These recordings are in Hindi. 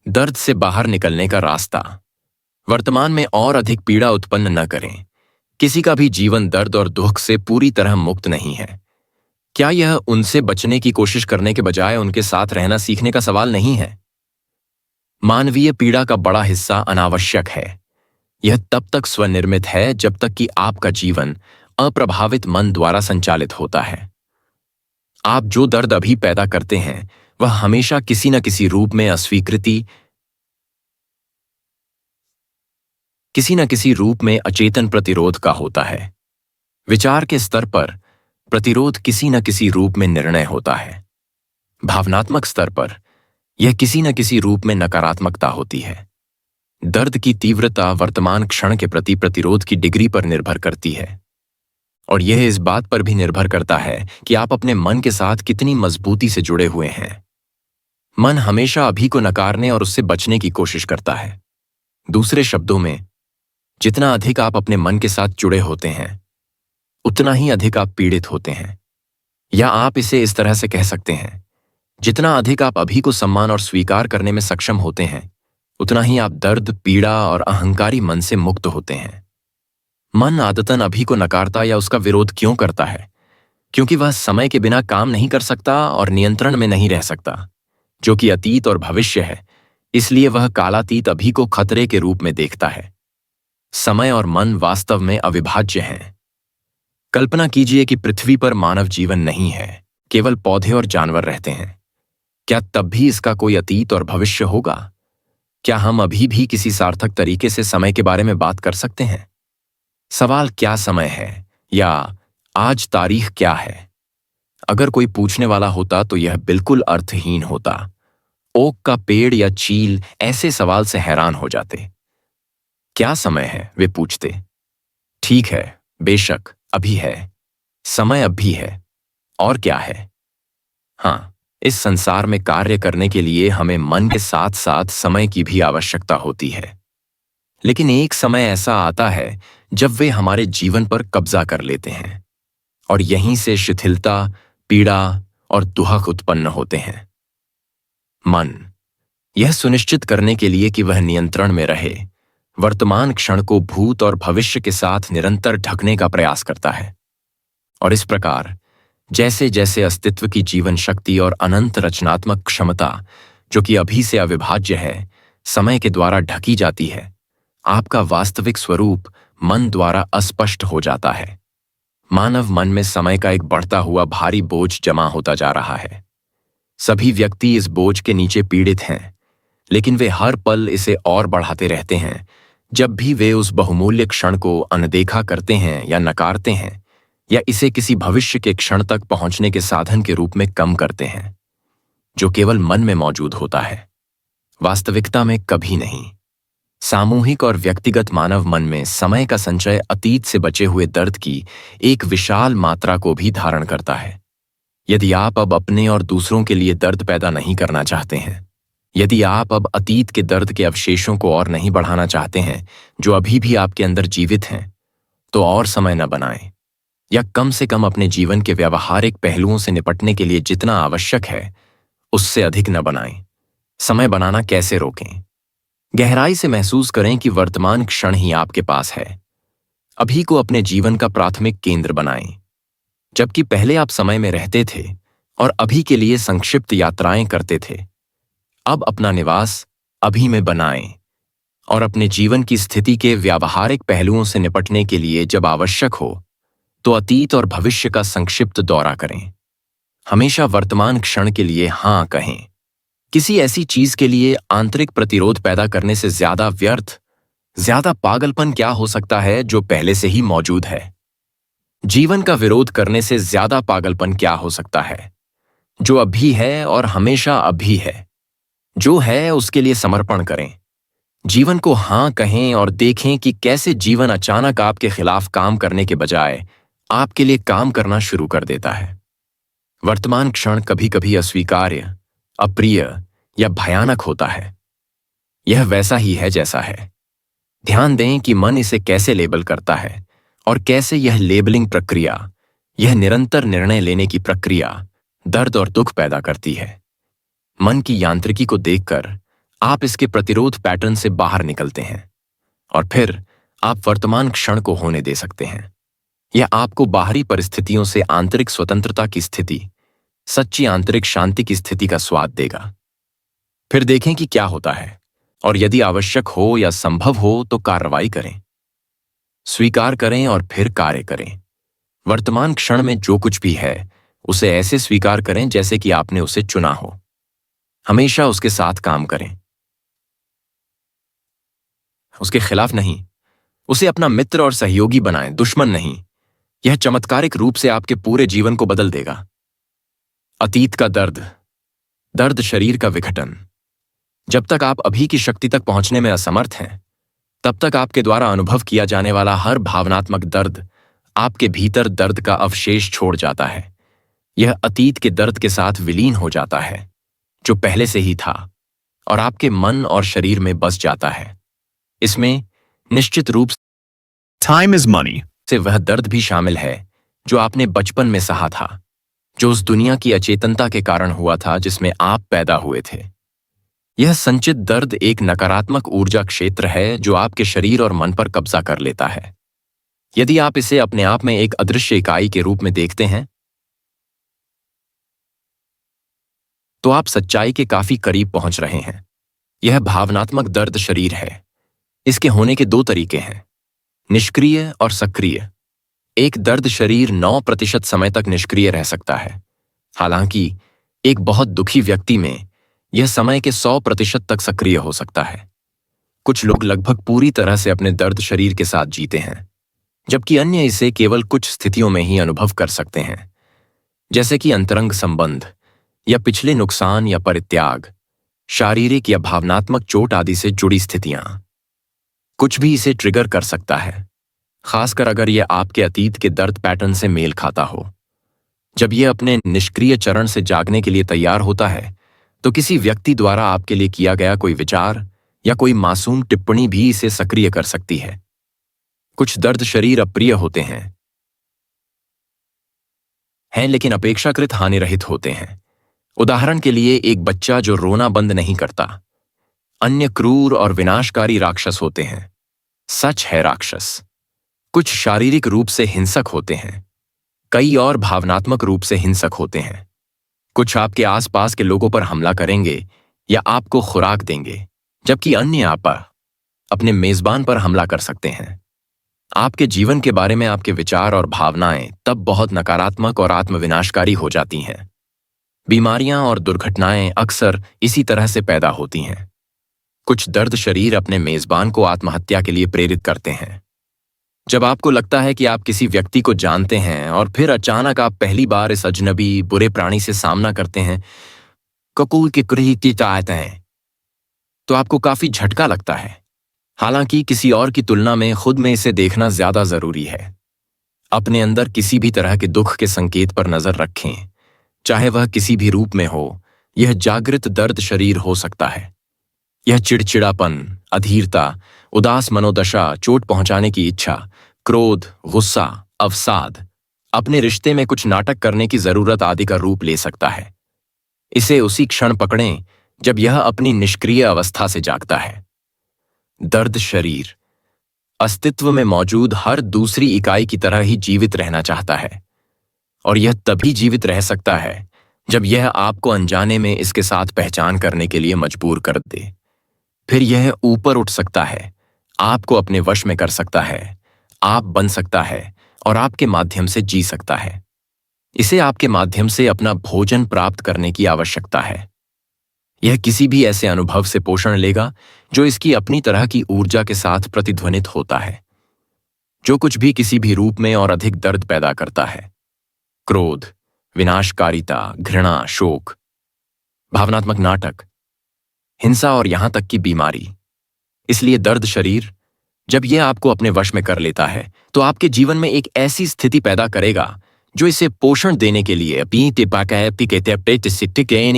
दर्द से बाहर निकलने का रास्ता। वर्तमान में और अधिक पीड़ा उत्पन्न न करें। किसी का भी जीवन दर्द और दुख से पूरी तरह मुक्त नहीं है। क्या यह उनसे बचने की कोशिश करने के बजाय उनके साथ रहना सीखने का सवाल नहीं है? मानवीय पीड़ा का बड़ा हिस्सा अनावश्यक है। यह तब तक स्वनिर्मित है जब तक कि आपका जीवन अप्रभावित मन द्वारा संचालित होता है। आप जो दर्द अभी पैदा करते हैं वह हमेशा किसी न किसी रूप में अस्वीकृति, किसी न किसी रूप में अचेतन प्रतिरोध का होता है। विचार के स्तर पर प्रतिरोध किसी न किसी रूप में निर्णय होता है। भावनात्मक स्तर पर यह किसी न किसी रूप में नकारात्मकता होती है। दर्द की तीव्रता वर्तमान क्षण के प्रति प्रतिरोध की डिग्री पर निर्भर करती है, और यह इस बात पर भी निर्भर करता है कि आप अपने मन के साथ कितनी मजबूती से जुड़े हुए हैं। मन हमेशा अभी को नकारने और उससे बचने की कोशिश करता है। दूसरे शब्दों में, जितना अधिक आप अपने मन के साथ जुड़े होते हैं उतना ही अधिक आप पीड़ित होते हैं। या आप इसे इस तरह से कह सकते हैं, जितना अधिक आप अभी को सम्मान और स्वीकार करने में सक्षम होते हैं उतना ही आप दर्द, पीड़ा और अहंकारी मन से मुक्त होते हैं। मन आदतन अभी को नकारता या उसका विरोध क्यों करता है? क्योंकि वह समय के बिना काम नहीं कर सकता और नियंत्रण में नहीं रह सकता, जो कि अतीत और भविष्य है। इसलिए वह कालातीत अभी को खतरे के रूप में देखता है। समय और मन वास्तव में अविभाज्य हैं। कल्पना कीजिए कि पृथ्वी पर मानव जीवन नहीं है, केवल पौधे और जानवर रहते हैं। क्या तब भी इसका कोई अतीत और भविष्य होगा? क्या हम अभी भी किसी सार्थक तरीके से समय के बारे में बात कर सकते हैं? सवाल क्या समय है या आज तारीख क्या है? अगर कोई पूछने वाला होता तो यह बिल्कुल अर्थहीन होता। ओक का पेड़ या चील ऐसे सवाल से हैरान हो जाते। क्या समय है? वे पूछते। ठीक है, बेशक अभी है, समय अब भी है। और क्या है? हाँ, इस संसार में कार्य करने के लिए हमें मन के साथ साथ समय की भी आवश्यकता होती है। लेकिन एक समय ऐसा आता है जब वे हमारे जीवन पर कब्जा कर लेते हैं, और यहीं से शिथिलता, पीड़ा और दुख उत्पन्न होते हैं। मन यह सुनिश्चित करने के लिए कि वह नियंत्रण में रहे, वर्तमान क्षण को भूत और भविष्य के साथ निरंतर ढकने का प्रयास करता है। और इस प्रकार जैसे जैसे अस्तित्व की जीवन शक्ति और अनंत रचनात्मक क्षमता, जो कि अभी से अविभाज्य है, समय के द्वारा ढकी जाती है, आपका वास्तविक स्वरूप मन द्वारा अस्पष्ट हो जाता है। मानव मन में समय का एक बढ़ता हुआ भारी बोझ जमा होता जा रहा है। सभी व्यक्ति इस बोझ के नीचे पीड़ित हैं, लेकिन वे हर पल इसे और बढ़ाते रहते हैं जब भी वे उस बहुमूल्य क्षण को अनदेखा करते हैं या नकारते हैं, या इसे किसी भविष्य के क्षण तक पहुंचने के साधन के रूप में कम करते हैं, जो केवल मन में मौजूद होता है, वास्तविकता में कभी नहीं। सामूहिक और व्यक्तिगत मानव मन में समय का संचय अतीत से बचे हुए दर्द की एक विशाल मात्रा को भी धारण करता है। यदि आप अब अपने और दूसरों के लिए दर्द पैदा नहीं करना चाहते हैं, यदि आप अब अतीत के दर्द के अवशेषों को और नहीं बढ़ाना चाहते हैं जो अभी भी आपके अंदर जीवित हैं, तो और समय न बनाएं, या कम से कम अपने जीवन के व्यावहारिक पहलुओं से निपटने के लिए जितना आवश्यक है उससे अधिक न बनाएं। समय बनाना कैसे रोकें? गहराई से महसूस करें कि वर्तमान क्षण ही आपके पास है। अभी को अपने जीवन का प्राथमिक केंद्र बनाएं। जबकि पहले आप समय में रहते थे और अभी के लिए संक्षिप्त यात्राएं करते थे, अब अपना निवास अभी में बनाएं और अपने जीवन की स्थिति के व्यावहारिक पहलुओं से निपटने के लिए जब आवश्यक हो तो अतीत और भविष्य का संक्षिप्त दौरा करें। हमेशा वर्तमान क्षण के लिए हाँ कहें। किसी ऐसी चीज के लिए आंतरिक प्रतिरोध पैदा करने से ज्यादा व्यर्थ, ज्यादा पागलपन क्या हो सकता है जो पहले से ही मौजूद है? जीवन का विरोध करने से ज्यादा पागलपन क्या हो सकता है जो अभी है और हमेशा अभी है? जो है उसके लिए समर्पण करें। जीवन को हाँ कहें और देखें कि कैसे जीवन अचानक आपके खिलाफ काम करने के बजाय आपके लिए काम करना शुरू कर देता है। वर्तमान क्षण कभी कभी अस्वीकार्य, अप्रिय या भयानक होता है। यह वैसा ही है जैसा है। ध्यान दें कि मन इसे कैसे लेबल करता है और कैसे यह लेबलिंग प्रक्रिया, यह निरंतर निर्णय लेने की प्रक्रिया दर्द और दुख पैदा करती है। मन की यांत्रिकी को देखकर आप इसके प्रतिरोध पैटर्न से बाहर निकलते हैं और फिर आप वर्तमान क्षण को होने दे सकते हैं। यह आपको बाहरी परिस्थितियों से आंतरिक स्वतंत्रता की स्थिति, सच्ची आंतरिक शांति की स्थिति का स्वाद देगा। फिर देखें कि क्या होता है और यदि आवश्यक हो या संभव हो तो कार्रवाई करें। स्वीकार करें और फिर कार्य करें। वर्तमान क्षण में जो कुछ भी है उसे ऐसे स्वीकार करें जैसे कि आपने उसे चुना हो। हमेशा उसके साथ काम करें, उसके खिलाफ नहीं। उसे अपना मित्र और सहयोगी बनाएं, दुश्मन नहीं। यह चमत्कारिक रूप से आपके पूरे जीवन को बदल देगा। अतीत का दर्द, दर्द शरीर का विघटन। जब तक आप अभी की शक्ति तक पहुंचने में असमर्थ हैं, तब तक आपके द्वारा अनुभव किया जाने वाला हर भावनात्मक दर्द आपके भीतर दर्द का अवशेष छोड़ जाता है। यह अतीत के दर्द के साथ विलीन हो जाता है जो पहले से ही था और आपके मन और शरीर में बस जाता है। इसमें निश्चित रूप Time is money. से वह दर्द भी शामिल है जो आपने बचपन में सहा था, जो उस दुनिया की अचेतनता के कारण हुआ था जिसमें आप पैदा हुए थे। यह संचित दर्द एक नकारात्मक ऊर्जा क्षेत्र है जो आपके शरीर और मन पर कब्जा कर लेता है। यदि आप इसे अपने आप में एक अदृश्य इकाई के रूप में देखते हैं तो आप सच्चाई के काफी करीब पहुंच रहे हैं। यह भावनात्मक दर्द शरीर है। इसके होने के दो तरीके हैं, निष्क्रिय और सक्रिय। एक दर्द शरीर 9% समय तक निष्क्रिय रह सकता है, हालांकि एक बहुत दुखी व्यक्ति में यह समय के 100% तक सक्रिय हो सकता है। कुछ लोग लगभग पूरी तरह से अपने दर्द शरीर के साथ जीते हैं, जबकि अन्य इसे केवल कुछ स्थितियों में ही अनुभव कर सकते हैं, जैसे कि अंतरंग संबंध या पिछले नुकसान या परित्याग, शारीरिक या भावनात्मक चोट आदि से जुड़ी स्थितियां। कुछ भी इसे ट्रिगर कर सकता है, खासकर अगर यह आपके अतीत के दर्द पैटर्न से मेल खाता हो। जब यह अपने निष्क्रिय चरण से जागने के लिए तैयार होता है तो किसी व्यक्ति द्वारा आपके लिए किया गया कोई विचार या कोई मासूम टिप्पणी भी इसे सक्रिय कर सकती है। कुछ दर्द शरीर अप्रिय होते हैं लेकिन अपेक्षाकृत हानिरहित होते हैं। उदाहरण के लिए एक बच्चा जो रोना बंद नहीं करता। अन्य क्रूर और विनाशकारी राक्षस होते हैं। सच है, राक्षस कुछ शारीरिक रूप से हिंसक होते हैं, कई और भावनात्मक रूप से हिंसक होते हैं। कुछ आपके आसपास के लोगों पर हमला करेंगे या आपको खुराक देंगे, जबकि अन्य आप पर, अपने मेजबान पर हमला कर सकते हैं। आपके जीवन के बारे में आपके विचार और भावनाएं तब बहुत नकारात्मक और आत्मविनाशकारी हो जाती हैं। बीमारियां और दुर्घटनाएं अक्सर इसी तरह से पैदा होती हैं। कुछ दर्द शरीर अपने मेजबान को आत्महत्या के लिए प्रेरित करते हैं। जब आपको लगता है कि आप किसी व्यक्ति को जानते हैं और फिर अचानक आप पहली बार इस अजनबी बुरे प्राणी से सामना करते हैं, ककूल की कुरीति चाहते हैं, तो आपको काफी झटका लगता है। हालांकि किसी और की तुलना में खुद में इसे देखना ज्यादा जरूरी है। अपने अंदर किसी भी तरह के दुख के संकेत पर नजर रखें, चाहे वह किसी भी रूप में हो। यह जागृत दर्द शरीर हो सकता है। यह चिड़चिड़ापन, अधीरता, उदास मनोदशा, चोट पहुंचाने की इच्छा, क्रोध, गुस्सा, अवसाद, अपने रिश्ते में कुछ नाटक करने की जरूरत आदि का रूप ले सकता है। इसे उसी क्षण पकड़ें जब यह अपनी निष्क्रिय अवस्था से जागता है। दर्द शरीर अस्तित्व में मौजूद हर दूसरी इकाई की तरह ही जीवित रहना चाहता है, और यह तभी जीवित रह सकता है जब यह आपको अनजाने में इसके साथ पहचान करने के लिए मजबूर कर दे। फिर यह ऊपर उठ सकता है, आपको अपने वश में कर सकता है, आप बन सकता है और आपके माध्यम से जी सकता है। इसे आपके माध्यम से अपना भोजन प्राप्त करने की आवश्यकता है। यह किसी भी ऐसे अनुभव से पोषण लेगा जो इसकी अपनी तरह की ऊर्जा के साथ प्रतिध्वनित होता है, जो कुछ भी किसी भी रूप में और अधिक दर्द पैदा करता है। क्रोध, विनाशकारिता, घृणा, शोक, भावनात्मक नाटक, हिंसा और यहां तक कि बीमारी। इसलिए दर्द शरीर जब यह आपको अपने वश में कर लेता है तो आपके जीवन में एक ऐसी स्थिति पैदा करेगा जो इसे पोषण देने के लिए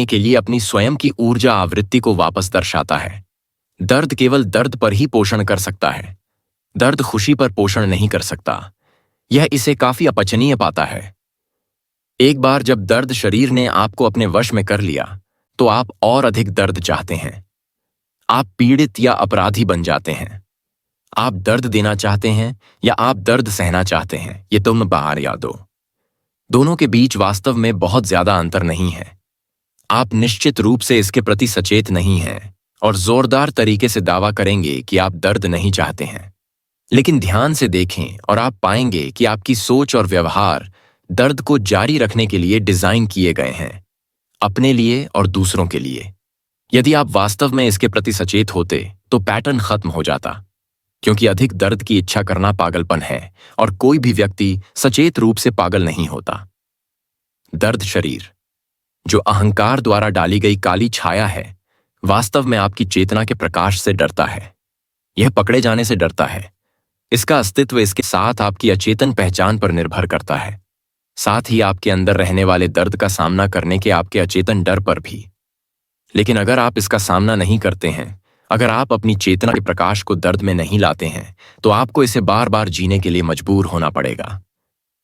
के लिए अपनी स्वयं की ऊर्जा आवृत्ति को वापस दर्शाता है। दर्द केवल दर्द पर ही पोषण कर सकता है, दर्द खुशी पर पोषण नहीं कर सकता। यह इसे काफी अपचनीय पाता है। एक बार जब दर्द शरीर ने आपको अपने वश में कर लिया तो आप और अधिक दर्द चाहते हैं। आप पीड़ित या अपराधी बन जाते हैं। आप दर्द देना चाहते हैं या आप दर्द सहना चाहते हैं, ये तुम बाहर या दो। दोनों के बीच वास्तव में बहुत ज्यादा अंतर नहीं है। आप निश्चित रूप से इसके प्रति सचेत नहीं हैं और जोरदार तरीके से दावा करेंगे कि आप दर्द नहीं चाहते हैं। लेकिन ध्यान से देखें और आप पाएंगे कि आपकी सोच और व्यवहार दर्द को जारी रखने के लिए डिजाइन किए गए हैं, अपने लिए और दूसरों के लिए। यदि आप वास्तव में इसके प्रति सचेत होते तो पैटर्न खत्म हो जाता, क्योंकि अधिक दर्द की इच्छा करना पागलपन है और कोई भी व्यक्ति सचेत रूप से पागल नहीं होता। दर्द शरीर, जो अहंकार द्वारा डाली गई काली छाया है, वास्तव में आपकी चेतना के प्रकाश से डरता है। यह पकड़े जाने से डरता है। इसका अस्तित्व इसके साथ आपकी अचेतन पहचान पर निर्भर करता है, साथ ही आपके अंदर रहने वाले दर्द का सामना करने के आपके अचेतन डर पर भी। लेकिन अगर आप इसका सामना नहीं करते हैं, अगर आप अपनी चेतना के प्रकाश को दर्द में नहीं लाते हैं, तो आपको इसे बार बार जीने के लिए मजबूर होना पड़ेगा।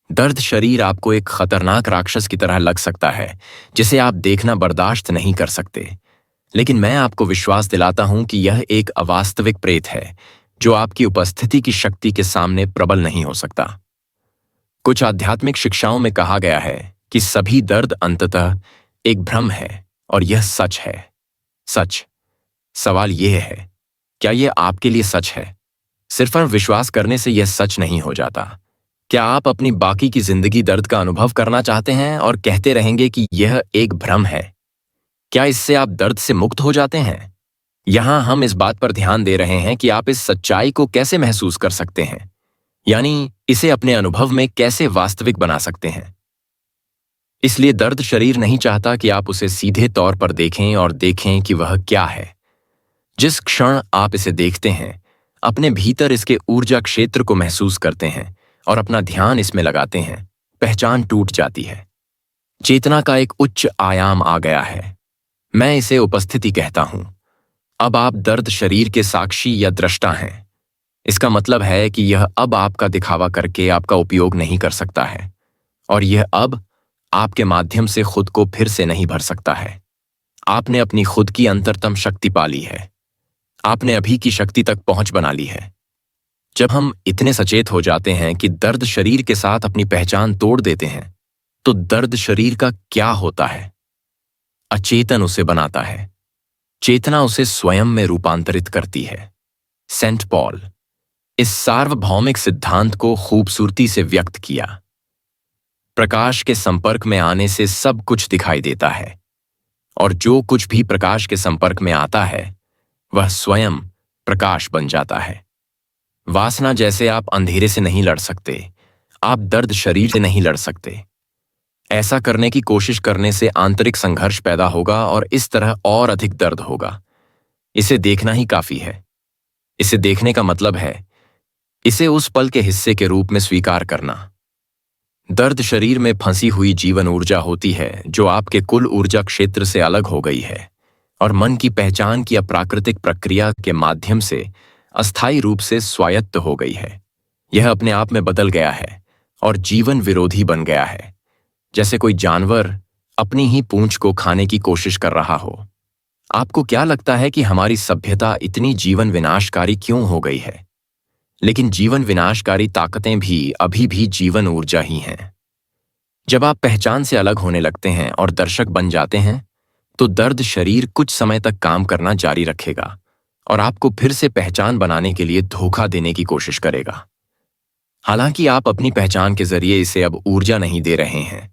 दर्द शरीर आपको एक खतरनाक राक्षस की तरह लग सकता है जिसे आप देखना बर्दाश्त नहीं कर सकते, लेकिन मैं आपको विश्वास दिलाता हूं कि यह एक अवास्तविक प्रेत है जो आपकी उपस्थिति की शक्ति के सामने प्रबल नहीं हो सकता। कुछ आध्यात्मिक शिक्षाओं में कहा गया है कि सभी दर्द अंततः एक भ्रम है और यह सच है। सच। सवाल यह है, क्या यह आपके लिए सच है? सिर्फ विश्वास करने से यह सच नहीं हो जाता। क्या आप अपनी बाकी की जिंदगी दर्द का अनुभव करना चाहते हैं और कहते रहेंगे कि यह एक भ्रम है? क्या इससे आप दर्द से मुक्त हो जाते हैं? यहां हम इस बात पर ध्यान दे रहे हैं कि आप इस सच्चाई को कैसे महसूस कर सकते हैं, यानी इसे अपने अनुभव में कैसे वास्तविक बना सकते हैं। इसलिए दर्द शरीर नहीं चाहता कि आप उसे सीधे तौर पर देखें और देखें कि वह क्या है। जिस क्षण आप इसे देखते हैं, अपने भीतर इसके ऊर्जा क्षेत्र को महसूस करते हैं और अपना ध्यान इसमें लगाते हैं, पहचान टूट जाती है। चेतना का एक उच्च आयाम आ गया है। मैं इसे उपस्थिति कहता हूं। अब आप दर्द शरीर के साक्षी या दृष्टा हैं। इसका मतलब है कि यह अब आपका दिखावा करके आपका उपयोग नहीं कर सकता है, और यह अब आपके माध्यम से खुद को फिर से नहीं भर सकता है। आपने अपनी खुद की अंतरतम शक्ति पा ली है। आपने अभी की शक्ति तक पहुंच बना ली है। जब हम इतने सचेत हो जाते हैं कि दर्द शरीर के साथ अपनी पहचान तोड़ देते हैं, तो दर्द शरीर का क्या होता है? अचेतन उसे बनाता है, चेतना उसे स्वयं में रूपांतरित करती है। सेंट पॉल इस सार्वभौमिक सिद्धांत को खूबसूरती से व्यक्त किया। प्रकाश के संपर्क में आने से सब कुछ दिखाई देता है, और जो कुछ भी प्रकाश के संपर्क में आता है वह स्वयं प्रकाश बन जाता है। वासना जैसे आप अंधेरे से नहीं लड़ सकते, आप दर्द शरीर से नहीं लड़ सकते। ऐसा करने की कोशिश करने से आंतरिक संघर्ष पैदा होगा और इस तरह और अधिक दर्द होगा। इसे देखना ही काफी है। इसे देखने का मतलब है इसे उस पल के हिस्से के रूप में स्वीकार करना। दर्द शरीर में फंसी हुई जीवन ऊर्जा होती है जो आपके कुल ऊर्जा क्षेत्र से अलग हो गई है और मन की पहचान की अप्राकृतिक प्रक्रिया के माध्यम से अस्थायी रूप से स्वायत्त हो गई है। यह अपने आप में बदल गया है और जीवन विरोधी बन गया है, जैसे कोई जानवर अपनी ही पूंछ को खाने की कोशिश कर रहा हो। आपको क्या लगता है कि हमारी सभ्यता इतनी जीवन विनाशकारी क्यों हो गई है? लेकिन जीवन विनाशकारी ताकतें भी अभी भी जीवन ऊर्जा ही हैं। जब आप पहचान से अलग होने लगते हैं और दर्शक बन जाते हैं, तो दर्द शरीर कुछ समय तक काम करना जारी रखेगा और आपको फिर से पहचान बनाने के लिए धोखा देने की कोशिश करेगा। हालांकि आप अपनी पहचान के जरिए इसे अब ऊर्जा नहीं दे रहे हैं,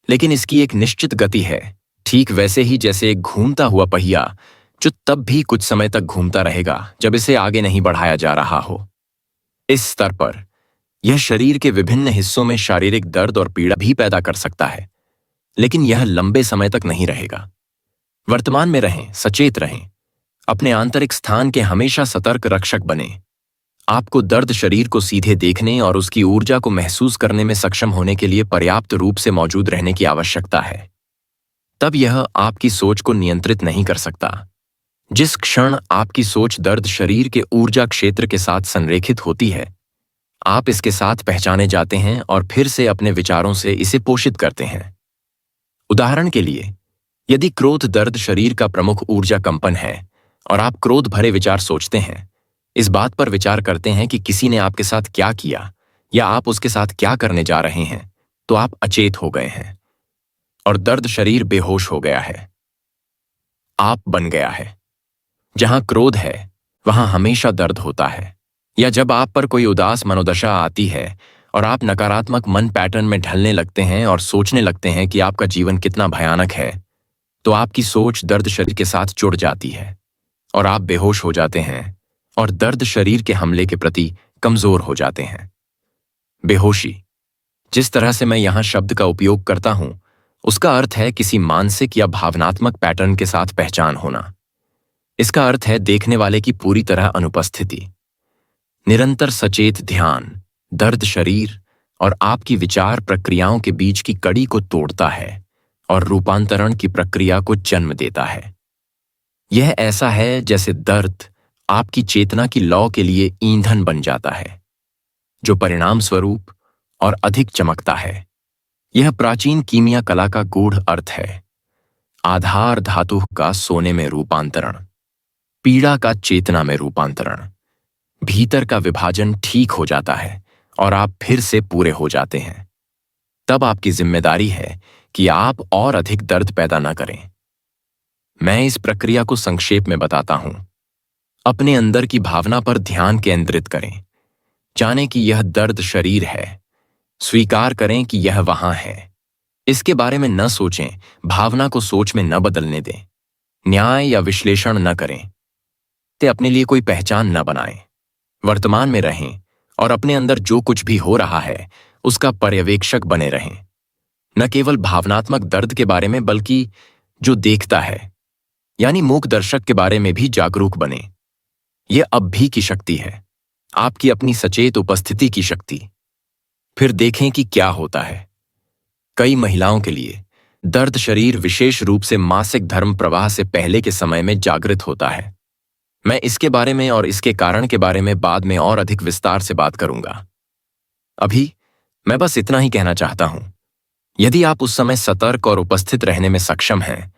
लेकिन इसकी एक निश्चित गति है, ठीक वैसे ही जैसे एक घूमता हुआ पहिया जो तब भी कुछ समय तक घूमता रहेगा जब इसे आगे नहीं बढ़ाया जा रहा हो। इस स्तर पर यह शरीर के विभिन्न हिस्सों में शारीरिक दर्द और पीड़ा भी पैदा कर सकता है, लेकिन यह लंबे समय तक नहीं रहेगा। वर्तमान में रहें, सचेत रहें, अपने आंतरिक स्थान के हमेशा सतर्क रक्षक बने। आपको दर्द शरीर को सीधे देखने और उसकी ऊर्जा को महसूस करने में सक्षम होने के लिए पर्याप्त रूप से मौजूद रहने की आवश्यकता है। तब यह आपकी सोच को नियंत्रित नहीं कर सकता। जिस क्षण आपकी सोच दर्द शरीर के ऊर्जा क्षेत्र के साथ संरेखित होती है, आप इसके साथ पहचाने जाते हैं और फिर से अपने विचारों से इसे पोषित करते हैं। उदाहरण के लिए, यदि क्रोध दर्द शरीर का प्रमुख ऊर्जा कंपन है, और आप क्रोध भरे विचार सोचते हैं, इस बात पर विचार करते हैं कि किसी ने आपके साथ क्या किया या आप उसके साथ क्या करने जा रहे हैं, तो आप अचेत हो गए हैं और दर्द शरीर बेहोश हो गया है। आप बन गया है। जहां क्रोध है वहां हमेशा दर्द होता है। या जब आप पर कोई उदास मनोदशा आती है और आप नकारात्मक मन पैटर्न में ढलने लगते हैं और सोचने लगते हैं कि आपका जीवन कितना भयानक है, तो आपकी सोच दर्द शरीर के साथ जुड़ जाती है और आप बेहोश हो जाते हैं और दर्द शरीर के हमले के प्रति कमजोर हो जाते हैं। बेहोशी, जिस तरह से मैं यहां शब्द का उपयोग करता हूं, उसका अर्थ है किसी मानसिक या भावनात्मक पैटर्न के साथ पहचान होना। इसका अर्थ है देखने वाले की पूरी तरह अनुपस्थिति। निरंतर सचेत ध्यान दर्द शरीर और आपकी विचार प्रक्रियाओं के बीच की कड़ी को तोड़ता है और रूपांतरण की प्रक्रिया को जन्म देता है। यह ऐसा है जैसे दर्द आपकी चेतना की लौ के लिए ईंधन बन जाता है, जो परिणाम स्वरूप और अधिक चमकता है। यह प्राचीन कीमिया कला का गूढ़ अर्थ है। आधार धातु का सोने में रूपांतरण, पीड़ा का चेतना में रूपांतरण, भीतर का विभाजन ठीक हो जाता है और आप फिर से पूरे हो जाते हैं। तब आपकी जिम्मेदारी है कि आप और अधिक दर्द पैदा न करें। मैं इस प्रक्रिया को संक्षेप में बताता हूं। अपने अंदर की भावना पर ध्यान केंद्रित करें। जानें कि यह दर्द शरीर है। स्वीकार करें कि यह वहां है। इसके बारे में न सोचें, भावना को सोच में न बदलने दें। न्याय या विश्लेषण न करें। ते अपने लिए कोई पहचान न बनाएं। वर्तमान में रहें और अपने अंदर जो कुछ भी हो रहा है उसका पर्यवेक्षक बने रहें। न केवल भावनात्मक दर्द के बारे में बल्कि जो देखता है, यानी मूक दर्शक के बारे में भी जागरूक बने। यह अब भी की शक्ति है, आपकी अपनी सचेत उपस्थिति की शक्ति। फिर देखें कि क्या होता है। कई महिलाओं के लिए दर्द शरीर विशेष रूप से मासिक धर्म प्रवाह से पहले के समय में जागृत होता है। मैं इसके बारे में और इसके कारण के बारे में बाद में और अधिक विस्तार से बात करूंगा। अभी मैं बस इतना ही कहना चाहता हूं। यदि आप उस समय सतर्क और उपस्थित रहने में सक्षम हैं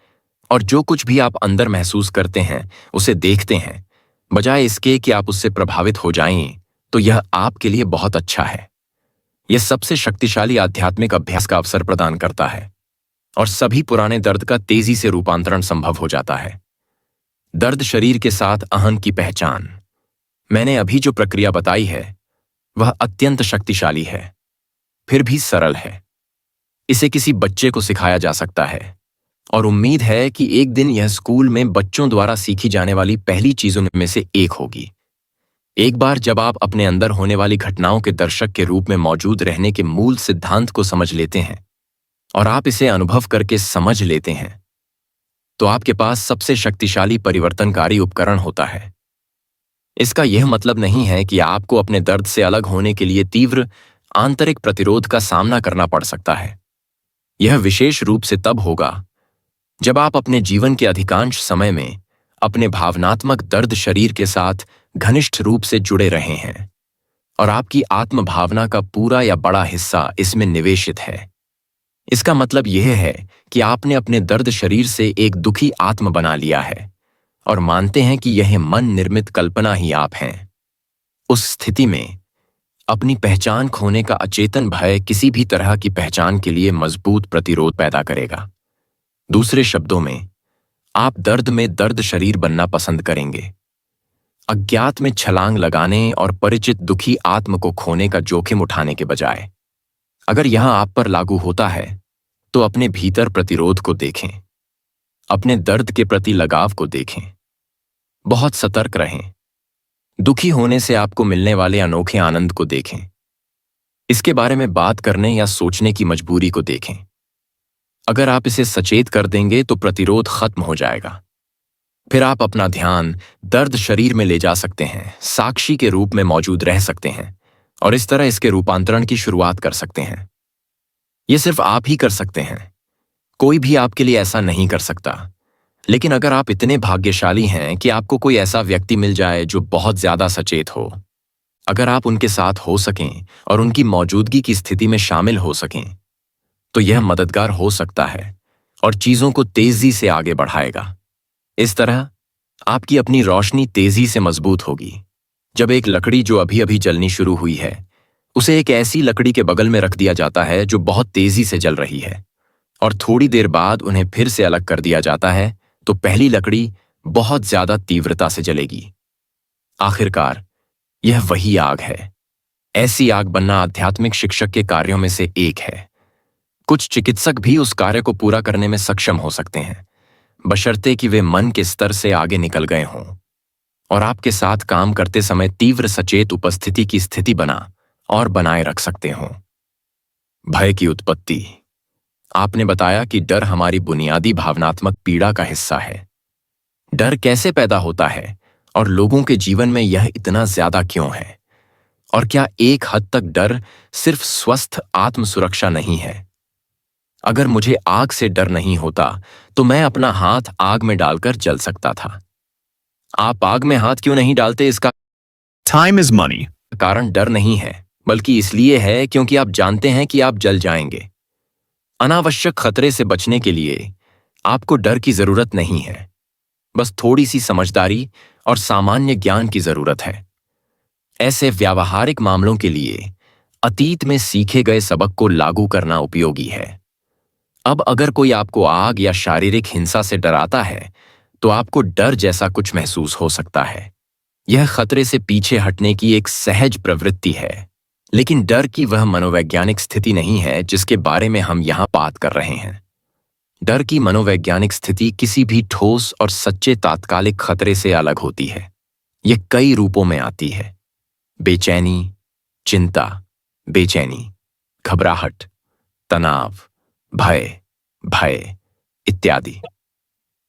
और जो कुछ भी आप अंदर महसूस करते हैं उसे देखते हैं, बजाय इसके कि आप उससे प्रभावित हो जाएं, तो यह आपके लिए बहुत अच्छा है। यह सबसे शक्तिशाली आध्यात्मिक अभ्यास का अवसर प्रदान करता है और सभी पुराने दर्द का तेजी से रूपांतरण संभव हो जाता है। दर्द शरीर के साथ अहं की पहचान। मैंने अभी जो प्रक्रिया बताई है वह अत्यंत शक्तिशाली है, फिर भी सरल है। इसे किसी बच्चे को सिखाया जा सकता है और उम्मीद है कि एक दिन यह स्कूल में बच्चों द्वारा सीखी जाने वाली पहली चीजों में से एक होगी। एक बार जब आप अपने अंदर होने वाली घटनाओं के दर्शक के रूप में मौजूद रहने के मूल सिद्धांत को समझ लेते हैं और आप इसे अनुभव करके समझ लेते हैं, तो आपके पास सबसे शक्तिशाली परिवर्तनकारी उपकरण होता है। इसका यह मतलब नहीं है कि आपको अपने दर्द से अलग होने के लिए तीव्र आंतरिक प्रतिरोध का सामना करना पड़ सकता है। यह विशेष रूप से तब होगा जब आप अपने जीवन के अधिकांश समय में अपने भावनात्मक दर्द शरीर के साथ घनिष्ठ रूप से जुड़े रहे हैं और आपकी आत्म भावना का पूरा या बड़ा हिस्सा इसमें निवेशित है। इसका मतलब यह है कि आपने अपने दर्द शरीर से एक दुखी आत्म बना लिया है और मानते हैं कि यह मन निर्मित कल्पना ही आप हैं। उस स्थिति में अपनी पहचान खोने का अचेतन भय किसी भी तरह की पहचान के लिए मजबूत प्रतिरोध पैदा करेगा। दूसरे शब्दों में, आप दर्द में दर्द शरीर बनना पसंद करेंगे, अज्ञात में छलांग लगाने और परिचित दुखी आत्म को खोने का जोखिम उठाने के बजाय। अगर यह आप पर लागू होता है तो अपने भीतर प्रतिरोध को देखें, अपने दर्द के प्रति लगाव को देखें। बहुत सतर्क रहें। दुखी होने से आपको मिलने वाले अनोखे आनंद को देखें। इसके बारे में बात करने या सोचने की मजबूरी को देखें। अगर आप इसे सचेत कर देंगे तो प्रतिरोध खत्म हो जाएगा। फिर आप अपना ध्यान दर्द शरीर में ले जा सकते हैं, साक्षी के रूप में मौजूद रह सकते हैं और इस तरह इसके रूपांतरण की शुरुआत कर सकते हैं। यह सिर्फ आप ही कर सकते हैं, कोई भी आपके लिए ऐसा नहीं कर सकता। लेकिन अगर आप इतने भाग्यशाली हैं कि आपको कोई ऐसा व्यक्ति मिल जाए जो बहुत ज्यादा सचेत हो, अगर आप उनके साथ हो सकें और उनकी मौजूदगी की स्थिति में शामिल हो सकें, तो यह मददगार हो सकता है और चीजों को तेजी से आगे बढ़ाएगा। इस तरह आपकी अपनी रोशनी तेजी से मजबूत होगी। जब एक लकड़ी जो अभी अभी जलनी शुरू हुई है, उसे एक ऐसी लकड़ी के बगल में रख दिया जाता है जो बहुत तेजी से जल रही है, और थोड़ी देर बाद उन्हें फिर से अलग कर दिया जाता है, तो पहली लकड़ी बहुत ज्यादा तीव्रता से जलेगी। आखिरकार यह वही आग है। ऐसी आग बनना आध्यात्मिक शिक्षक के कार्यों में से एक है। कुछ चिकित्सक भी उस कार्य को पूरा करने में सक्षम हो सकते हैं, बशर्ते कि वे मन के स्तर से आगे निकल गए हों और आपके साथ काम करते समय तीव्र सचेत उपस्थिति की स्थिति बना और बनाए रख सकते हों। भय की उत्पत्ति। आपने बताया कि डर हमारी बुनियादी भावनात्मक पीड़ा का हिस्सा है। डर कैसे पैदा होता है और लोगों के जीवन में यह इतना ज्यादा क्यों है? और क्या एक हद तक डर सिर्फ स्वस्थ आत्म सुरक्षा नहीं है? अगर मुझे आग से डर नहीं होता तो मैं अपना हाथ आग में डालकर जल सकता था। आप आग में हाथ क्यों नहीं डालते? इसका Time is money. कारण डर नहीं है, बल्कि इसलिए है क्योंकि आप जानते हैं कि आप जल जाएंगे। अनावश्यक खतरे से बचने के लिए आपको डर की जरूरत नहीं है, बस थोड़ी सी समझदारी और सामान्य ज्ञान की जरूरत है। ऐसे व्यावहारिक मामलों के लिए अतीत में सीखे गए सबक को लागू करना उपयोगी है। अब अगर कोई आपको आग या शारीरिक हिंसा से डराता है, तो आपको डर जैसा कुछ महसूस हो सकता है। यह खतरे से पीछे हटने की एक सहज प्रवृत्ति है, लेकिन डर की वह मनोवैज्ञानिक स्थिति नहीं है जिसके बारे में हम यहां बात कर रहे हैं। डर की मनोवैज्ञानिक स्थिति किसी भी ठोस और सच्चे तात्कालिक खतरे से अलग होती है। यह कई रूपों में आती है: बेचैनी, चिंता, बेचैनी, घबराहट, तनाव, भय इत्यादि।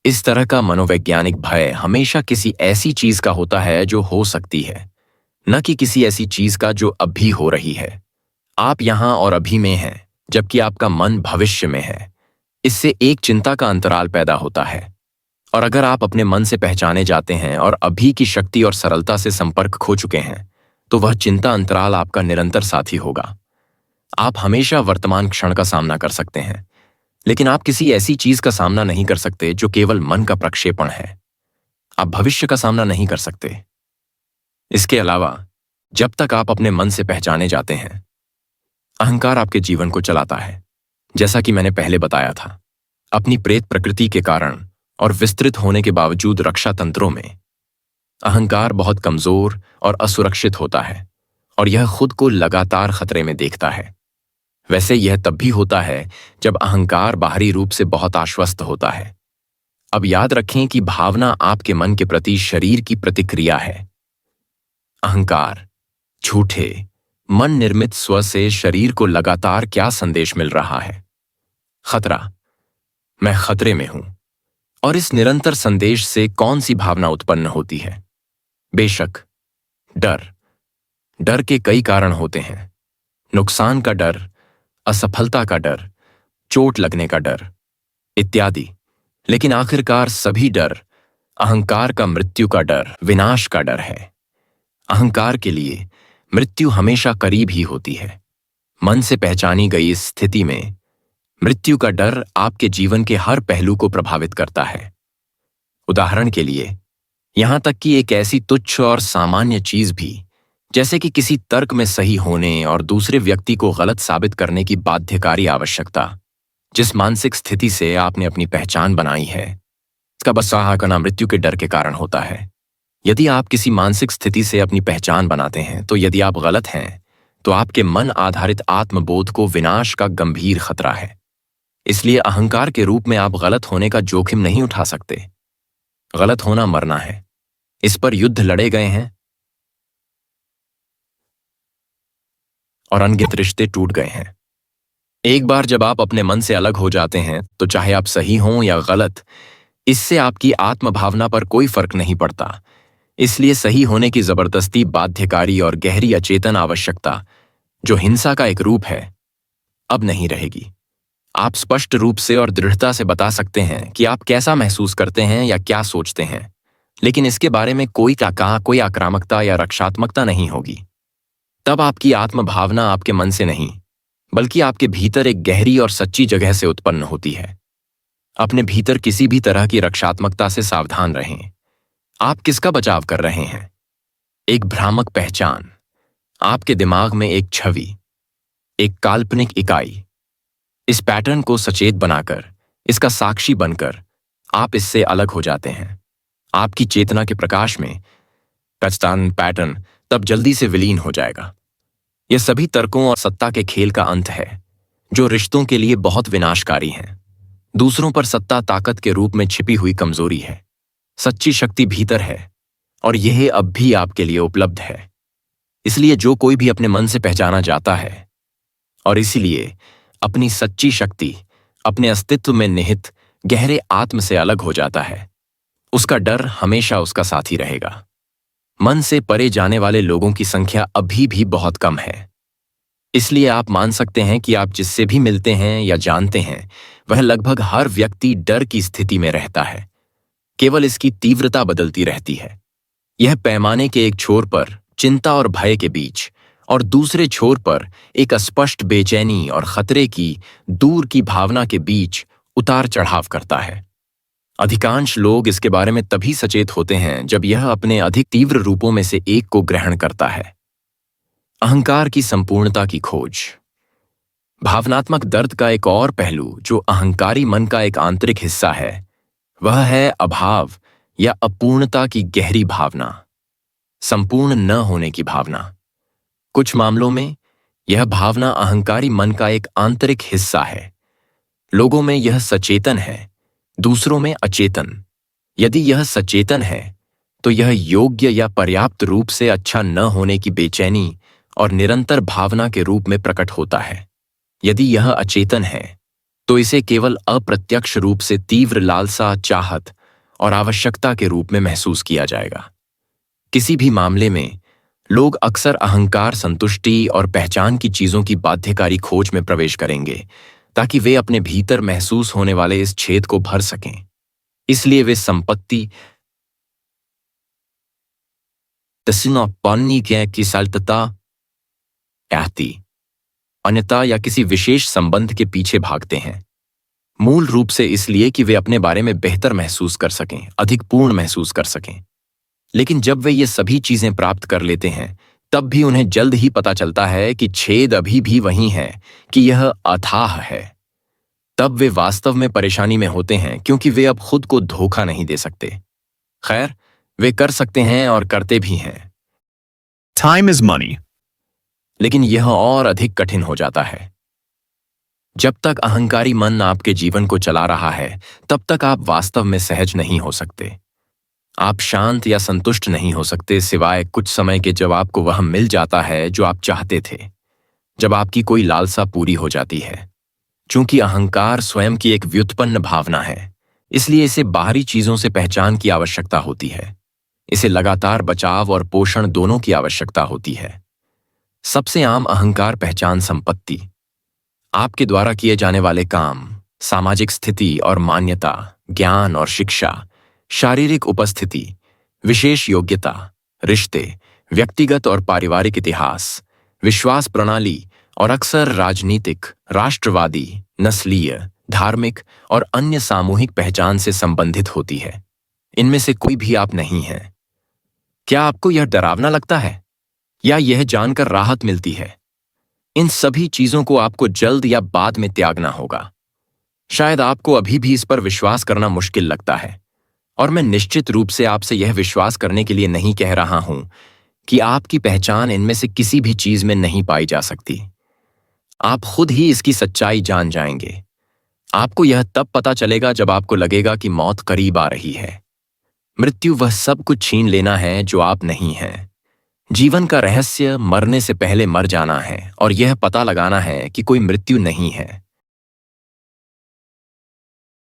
इस तरह का मनोवैज्ञानिक भय हमेशा किसी ऐसी चीज का होता है जो हो सकती है, न कि किसी ऐसी चीज का जो अभी हो रही है। आप यहां और अभी में हैं, जबकि आपका मन भविष्य में है। इससे एक चिंता का अंतराल पैदा होता है, और अगर आप अपने मन से पहचाने जाते हैं और अभी की शक्ति और सरलता से संपर्क खो चुके हैं, तो वह चिंता अंतराल आपका निरंतर साथी होगा। आप हमेशा वर्तमान क्षण का सामना कर सकते हैं, लेकिन आप किसी ऐसी चीज का सामना नहीं कर सकते जो केवल मन का प्रक्षेपण है। आप भविष्य का सामना नहीं कर सकते। इसके अलावा, जब तक आप अपने मन से पहचाने जाते हैं, अहंकार आपके जीवन को चलाता है। जैसा कि मैंने पहले बताया था, अपनी प्रेत प्रकृति के कारण और विस्तृत होने के बावजूद रक्षा तंत्रों में अहंकार बहुत कमजोर और असुरक्षित होता है, और यह खुद को लगातार खतरे में देखता है। वैसे यह तब भी होता है जब अहंकार बाहरी रूप से बहुत आश्वस्त होता है। अब याद रखें कि भावना आपके मन के प्रति शरीर की प्रतिक्रिया है। अहंकार, झूठे, मन निर्मित स्व से शरीर को लगातार क्या संदेश मिल रहा है? खतरा, मैं खतरे में हूं। और इस निरंतर संदेश से कौन सी भावना उत्पन्न होती है? बेशक, डर के कई कारण होते हैं। नुकसान का डर, असफलता का डर, चोट लगने का डर इत्यादि। लेकिन आखिरकार सभी डर अहंकार का मृत्यु का डर, विनाश का डर है। अहंकार के लिए मृत्यु हमेशा करीब ही होती है। मन से पहचानी गई इस स्थिति में मृत्यु का डर आपके जीवन के हर पहलू को प्रभावित करता है। उदाहरण के लिए, यहां तक कि एक ऐसी तुच्छ और सामान्य चीज भी, जैसे कि किसी तर्क में सही होने और दूसरे व्यक्ति को गलत साबित करने की बाध्यकारी आवश्यकता, जिस मानसिक स्थिति से आपने अपनी पहचान बनाई है, इसका बसाहा करना मृत्यु के डर के कारण होता है। यदि आप किसी मानसिक स्थिति से अपनी पहचान बनाते हैं, तो यदि आप गलत हैं, तो आपके मन आधारित आत्मबोध को विनाश का गंभीर खतरा है। इसलिए अहंकार के रूप में आप गलत होने का जोखिम नहीं उठा सकते। गलत होना मरना है। इस पर युद्ध लड़े गए हैं और अनगिनत रिश्ते टूट गए हैं। एक बार जब आप अपने मन से अलग हो जाते हैं, तो चाहे आप सही हों या गलत, इससे आपकी आत्मभावना पर कोई फर्क नहीं पड़ता। इसलिए सही होने की जबरदस्ती, बाध्यकारी और गहरी अचेतन आवश्यकता, जो हिंसा का एक रूप है, अब नहीं रहेगी। आप स्पष्ट रूप से और दृढ़ता से बता सकते हैं कि आप कैसा महसूस करते हैं या क्या सोचते हैं, लेकिन इसके बारे में कोई आक्रामकता या रक्षात्मकता नहीं होगी। तब आपकी आत्मभावना आपके मन से नहीं, बल्कि आपके भीतर एक गहरी और सच्ची जगह से उत्पन्न होती है। अपने भीतर किसी भी तरह की रक्षात्मकता से सावधान रहें। आप किसका बचाव कर रहे हैं? एक भ्रामक पहचान, आपके दिमाग में एक छवि, एक काल्पनिक इकाई। इस पैटर्न को सचेत बनाकर, इसका साक्षी बनकर आप इससे अलग हो जाते हैं। आपकी चेतना के प्रकाश में पहचान पैटर्न तब जल्दी से विलीन हो जाएगा। यह सभी तर्कों और सत्ता के खेल का अंत है, जो रिश्तों के लिए बहुत विनाशकारी हैं। दूसरों पर सत्ता ताकत के रूप में छिपी हुई कमजोरी है। सच्ची शक्ति भीतर है और यह अब भी आपके लिए उपलब्ध है। इसलिए जो कोई भी अपने मन से पहचाना जाता है और इसीलिए अपनी सच्ची शक्ति, अपने अस्तित्व में निहित गहरे आत्म से अलग हो जाता है, उसका डर हमेशा उसका साथी रहेगा। मन से परे जाने वाले लोगों की संख्या अभी भी बहुत कम है। इसलिए आप मान सकते हैं कि आप जिससे भी मिलते हैं या जानते हैं, वह लगभग हर व्यक्ति डर की स्थिति में रहता है। केवल इसकी तीव्रता बदलती रहती है। यह पैमाने के एक छोर पर चिंता और भय के बीच और दूसरे छोर पर एक अस्पष्ट बेचैनी और खतरे की दूर की भावना के बीच उतार चढ़ाव करता है। अधिकांश लोग इसके बारे में तभी सचेत होते हैं जब यह अपने अधिक तीव्र रूपों में से एक को ग्रहण करता है। अहंकार की संपूर्णता की खोज। भावनात्मक दर्द का एक और पहलू जो अहंकारी मन का एक आंतरिक हिस्सा है, वह है अभाव या अपूर्णता की गहरी भावना, संपूर्ण न होने की भावना। कुछ मामलों में यह भावना अहंकारी मन का एक आंतरिक हिस्सा है। लोगों में यह सचेतन है, दूसरों में अचेतन। यदि यह सचेतन है तो यह योग्य या पर्याप्त रूप से अच्छा न होने की बेचैनी और निरंतर भावना के रूप में प्रकट होता है। यदि यह अचेतन है तो इसे केवल अप्रत्यक्ष रूप से तीव्र लालसा, चाहत और आवश्यकता के रूप में महसूस किया जाएगा। किसी भी मामले में लोग अक्सर अहंकार, संतुष्टि और पहचान की चीजों की बाध्यकारी खोज में प्रवेश करेंगे ताकि वे अपने भीतर महसूस होने वाले इस छेद को भर सकें। इसलिए वे संपत्ति, पानी की साल्टता, अन्यता या किसी विशेष संबंध के पीछे भागते हैं। मूल रूप से इसलिए कि वे अपने बारे में बेहतर महसूस कर सकें, अधिक पूर्ण महसूस कर सकें। लेकिन जब वे ये सभी चीजें प्राप्त कर लेते हैं, तब भी उन्हें जल्द ही पता चलता है कि छेद अभी भी वही है, कि यह अथाह है। तब वे वास्तव में परेशानी में होते हैं, क्योंकि वे अब खुद को धोखा नहीं दे सकते। खैर, वे कर सकते हैं और करते भी हैं। Time is money. लेकिन यह और अधिक कठिन हो जाता है। जब तक अहंकारी मन आपके जीवन को चला रहा है, तब तक आप वास्तव में सहज नहीं हो सकते। आप शांत या संतुष्ट नहीं हो सकते, सिवाय कुछ समय के जब आपको वह मिल जाता है जो आप चाहते थे, जब आपकी कोई लालसा पूरी हो जाती है। चूंकि अहंकार स्वयं की एक व्युत्पन्न भावना है, इसलिए इसे बाहरी चीजों से पहचान की आवश्यकता होती है। इसे लगातार बचाव और पोषण दोनों की आवश्यकता होती है। सबसे आम अहंकार पहचान संपत्ति, आपके द्वारा किए जाने वाले काम, सामाजिक स्थिति और मान्यता, ज्ञान और शिक्षा, शारीरिक उपस्थिति, विशेष योग्यता, रिश्ते, व्यक्तिगत और पारिवारिक इतिहास, विश्वास प्रणाली और अक्सर राजनीतिक, राष्ट्रवादी, नस्लीय, धार्मिक और अन्य सामूहिक पहचान से संबंधित होती है। इनमें से कोई भी आप नहीं हैं। क्या आपको यह डरावना लगता है या यह जानकर राहत मिलती है? इन सभी चीजों को आपको जल्द या बाद में त्यागना होगा। शायद आपको अभी भी इस पर विश्वास करना मुश्किल लगता है, और मैं निश्चित रूप से आपसे यह विश्वास करने के लिए नहीं कह रहा हूं कि आपकी पहचान इनमें से किसी भी चीज में नहीं पाई जा सकती। आप खुद ही इसकी सच्चाई जान जाएंगे। आपको यह तब पता चलेगा जब आपको लगेगा कि मौत करीब आ रही है। मृत्यु वह सब कुछ छीन लेना है जो आप नहीं हैं। जीवन का रहस्य मरने से पहले मर जाना है और यह पता लगाना है कि कोई मृत्यु नहीं है।